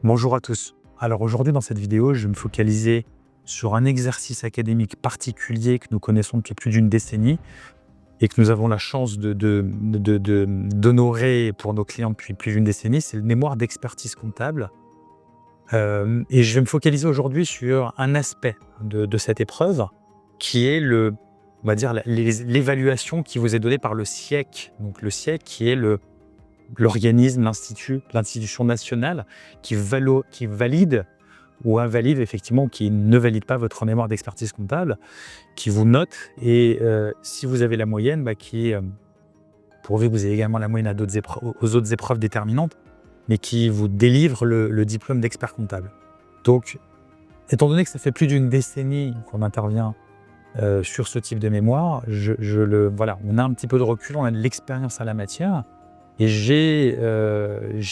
Bonjour à tous. Alors aujourd'hui dans cette vidéo, je vais me focaliser sur un exercice académique particulier que nous connaissons depuis plus d'une décennie et que nous avons la chance d'honorer pour nos clients depuis plus d'une décennie, c'est le mémoire d'expertise comptable. Et je vais me focaliser aujourd'hui sur un aspect de cette épreuve qui est on va dire l'évaluation qui vous est donnée par le SIEC. Donc le SIEC qui est l'organisme, l'institution nationale qui valide ou invalide effectivement, qui ne valide pas votre mémoire d'expertise comptable, qui vous note et si vous avez la moyenne, pourvu que vous ayez également la moyenne aux autres épreuves déterminantes, mais qui vous délivre le diplôme d'expert comptable. Donc, étant donné que ça fait plus d'une décennie qu'on intervient sur ce type de mémoire, voilà, on a un petit peu de recul, on a de l'expérience à la matière. Et j'ai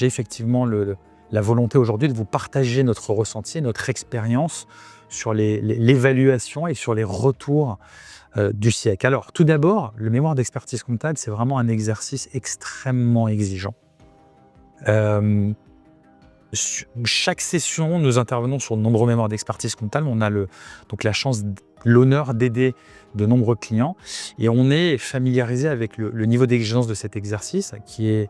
effectivement la volonté aujourd'hui de vous partager notre ressenti, notre expérience sur l'évaluation et sur les retours du SIEC. Alors, tout d'abord, le mémoire d'expertise comptable, c'est vraiment un exercice extrêmement exigeant. Chaque session, nous intervenons sur de nombreux mémoires d'expertise comptable. On a donc l'honneur d'aider de nombreux clients et on est familiarisé avec le niveau d'exigence de cet exercice qui est,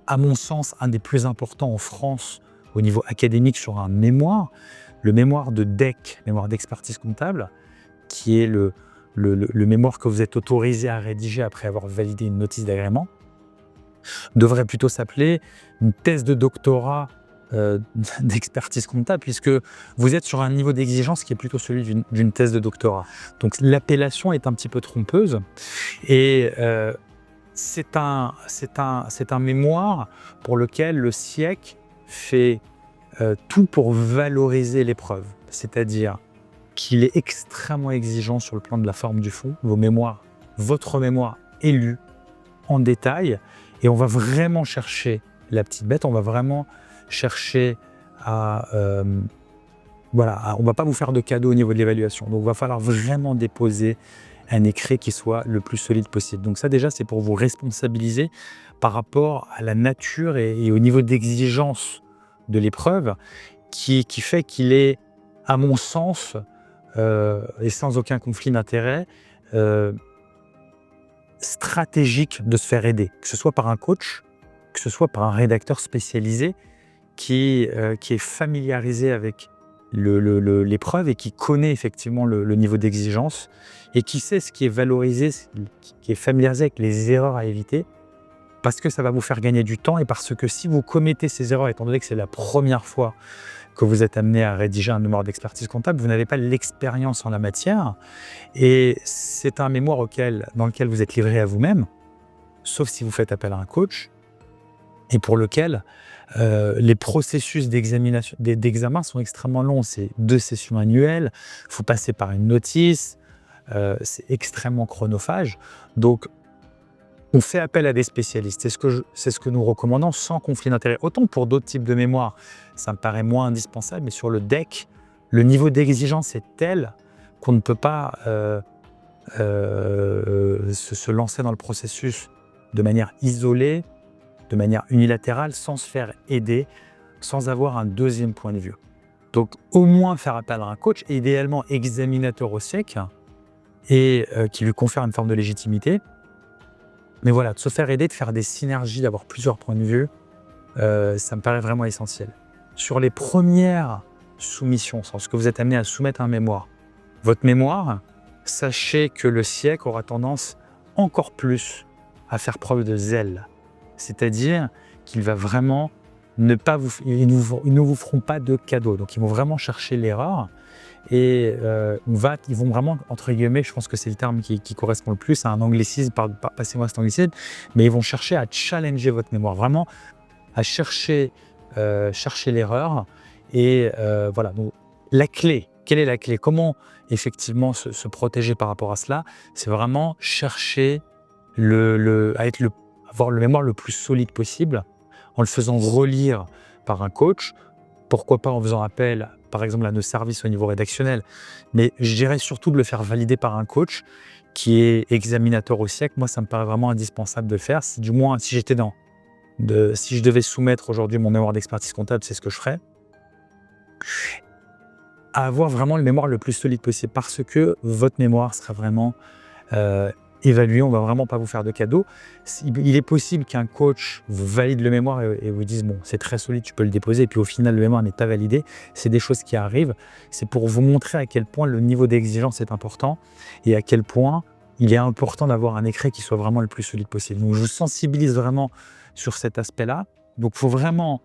à mon sens, un des plus importants en France au niveau académique sur un mémoire. Le mémoire de DEC, mémoire d'expertise comptable, qui est le mémoire que vous êtes autorisé à rédiger après avoir validé une notice d'agrément, devrait plutôt s'appeler une thèse de doctorat d'expertise comptable, puisque vous êtes sur un niveau d'exigence qui est plutôt celui d'une thèse de doctorat. Donc l'appellation est un petit peu trompeuse et c'est un mémoire pour lequel le SIEC fait tout pour valoriser l'épreuve, c'est-à-dire qu'il est extrêmement exigeant sur le plan de la forme du fond. Votre mémoire est lue en détail et on va vraiment chercher la petite bête, on va vraiment chercher on va pas vous faire de cadeau au niveau de l'évaluation. Donc, il va falloir vraiment déposer un écrit qui soit le plus solide possible. Donc ça, déjà, c'est pour vous responsabiliser par rapport à la nature et au niveau d'exigence de l'épreuve qui fait qu'il est, à mon sens, et sans aucun conflit d'intérêt, stratégique de se faire aider, que ce soit par un coach, que ce soit par un rédacteur spécialisé qui est familiarisé avec l'épreuve et qui connaît effectivement le niveau d'exigence et qui sait ce qui est valorisé, qui est familiarisé avec les erreurs à éviter, parce que ça va vous faire gagner du temps et parce que si vous commettez ces erreurs, étant donné que c'est la première fois que vous êtes amené à rédiger un mémoire d'expertise comptable, vous n'avez pas l'expérience en la matière et c'est un mémoire dans lequel vous êtes livré à vous-même, sauf si vous faites appel à un coach, et pour lequel les processus d'examen sont extrêmement longs. C'est 2 sessions annuelles, il faut passer par une notice, c'est extrêmement chronophage. Donc, on fait appel à des spécialistes. C'est ce que nous recommandons sans conflit d'intérêt. Autant pour d'autres types de mémoire, ça me paraît moins indispensable, mais sur le DEC, le niveau d'exigence est tel qu'on ne peut pas se lancer dans le processus de manière isolée, de manière unilatérale, sans se faire aider, sans avoir un deuxième point de vue. Donc, au moins faire appel à un coach, idéalement examinateur au SIEC, et qui lui confère une forme de légitimité. Mais voilà, de se faire aider, de faire des synergies, d'avoir plusieurs points de vue, ça me paraît vraiment essentiel. Sur les premières soumissions, lorsque vous êtes amené à soumettre un mémoire, votre mémoire, sachez que le SIEC aura tendance encore plus à faire preuve de zèle. C'est-à-dire qu'il va vraiment ils ne vous feront pas de cadeaux. Donc, ils vont vraiment chercher l'erreur et ils vont vraiment, entre guillemets, je pense que c'est le terme qui correspond le plus à un anglicisme, passez-moi cet anglicisme, mais ils vont chercher à challenger votre mémoire, vraiment à chercher l'erreur. Et voilà, donc la clé, quelle est la clé? Comment effectivement se protéger par rapport à cela? C'est vraiment chercher avoir le mémoire le plus solide possible en le faisant relire par un coach, pourquoi pas en faisant appel par exemple à nos services au niveau rédactionnel, mais je dirais surtout de le faire valider par un coach qui est examinateur au SIEC. Moi, ça me paraît vraiment indispensable de le faire. Du moins, si je devais soumettre aujourd'hui mon mémoire d'expertise comptable, c'est ce que je ferais. à avoir vraiment le mémoire le plus solide possible parce que votre mémoire sera vraiment évaluée. On ne va vraiment pas vous faire de cadeaux. Il est possible qu'un coach vous valide le mémoire et vous dise « bon, c'est très solide, tu peux le déposer » et puis au final, le mémoire n'est pas validé. C'est des choses qui arrivent. C'est pour vous montrer à quel point le niveau d'exigence est important et à quel point il est important d'avoir un écrit qui soit vraiment le plus solide possible. Donc, je vous sensibilise vraiment sur cet aspect-là. Donc, il faut vraiment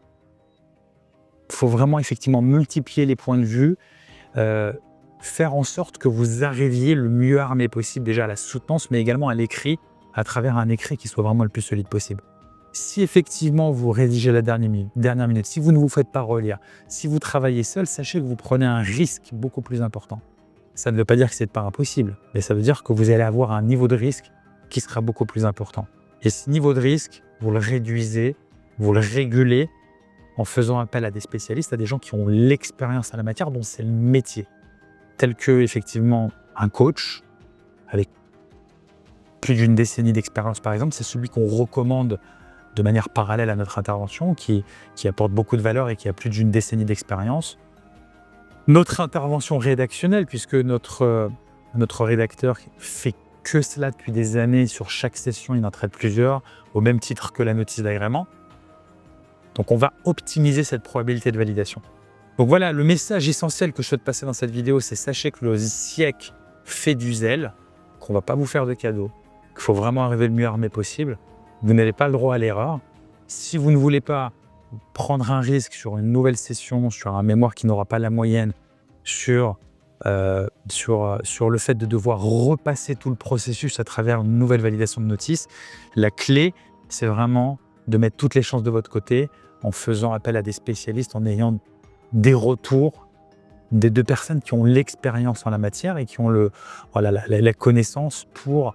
effectivement multiplier les points de vue, faire en sorte que vous arriviez le mieux armé possible déjà à la soutenance, mais également à l'écrit, à travers un écrit qui soit vraiment le plus solide possible. Si effectivement vous rédigez la dernière minute, si vous ne vous faites pas relire, si vous travaillez seul, sachez que vous prenez un risque beaucoup plus important. Ça ne veut pas dire que ce n'est pas impossible, mais ça veut dire que vous allez avoir un niveau de risque qui sera beaucoup plus important. Et ce niveau de risque, vous le réduisez, vous le régulez en faisant appel à des spécialistes, à des gens qui ont l'expérience à la matière, dont c'est le métier, tel que effectivement un coach avec plus d'une décennie d'expérience par exemple, c'est celui qu'on recommande de manière parallèle à notre intervention, qui apporte beaucoup de valeur et qui a plus d'une décennie d'expérience. Notre intervention rédactionnelle, puisque notre rédacteur fait que cela depuis des années, sur chaque session il en traite plusieurs, au même titre que la notice d'agrément. Donc on va optimiser cette probabilité de validation. Donc voilà, le message essentiel que je souhaite passer dans cette vidéo, c'est sachez que le SIEC fait du zèle, qu'on ne va pas vous faire de cadeaux, qu'il faut vraiment arriver le mieux armé possible. Vous n'avez pas le droit à l'erreur. Si vous ne voulez pas prendre un risque sur une nouvelle session, sur un mémoire qui n'aura pas la moyenne, sur le fait de devoir repasser tout le processus à travers une nouvelle validation de notice, la clé, c'est vraiment de mettre toutes les chances de votre côté en faisant appel à des spécialistes, en ayant des retours des deux personnes qui ont l'expérience en la matière et qui ont la connaissance pour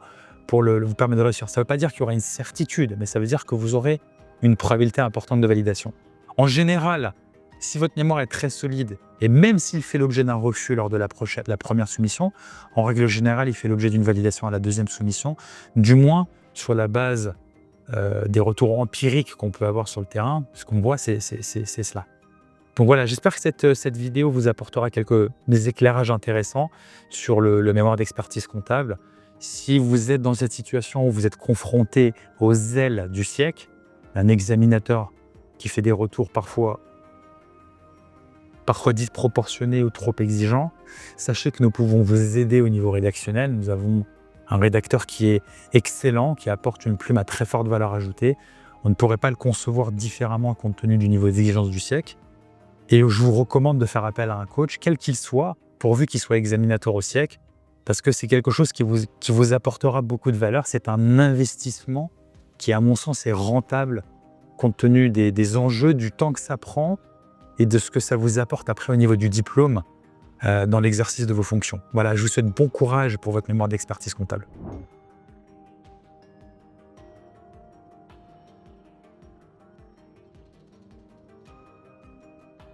vous permettre de réussir. Ça ne veut pas dire qu'il y aura une certitude, mais ça veut dire que vous aurez une probabilité importante de validation. En général, si votre mémoire est très solide, et même s'il fait l'objet d'un refus lors de la première soumission, en règle générale, il fait l'objet d'une validation à la deuxième soumission, du moins sur la base des retours empiriques qu'on peut avoir sur le terrain. Ce qu'on voit, c'est cela. Donc voilà, j'espère que cette vidéo vous apportera des éclairages intéressants sur le mémoire d'expertise comptable. Si vous êtes dans cette situation où vous êtes confronté aux zèle du SIEC, un examinateur qui fait des retours parfois disproportionnés ou trop exigeants, sachez que nous pouvons vous aider au niveau rédactionnel. Nous avons un rédacteur qui est excellent, qui apporte une plume à très forte valeur ajoutée. On ne pourrait pas le concevoir différemment compte tenu du niveau d'exigence du SIEC. Et je vous recommande de faire appel à un coach, quel qu'il soit, pourvu qu'il soit examinateur au SIEC, parce que c'est quelque chose qui vous apportera beaucoup de valeur. C'est un investissement qui, à mon sens, est rentable compte tenu des enjeux, du temps que ça prend et de ce que ça vous apporte après au niveau du diplôme dans l'exercice de vos fonctions. Voilà, je vous souhaite bon courage pour votre mémoire d'expertise comptable.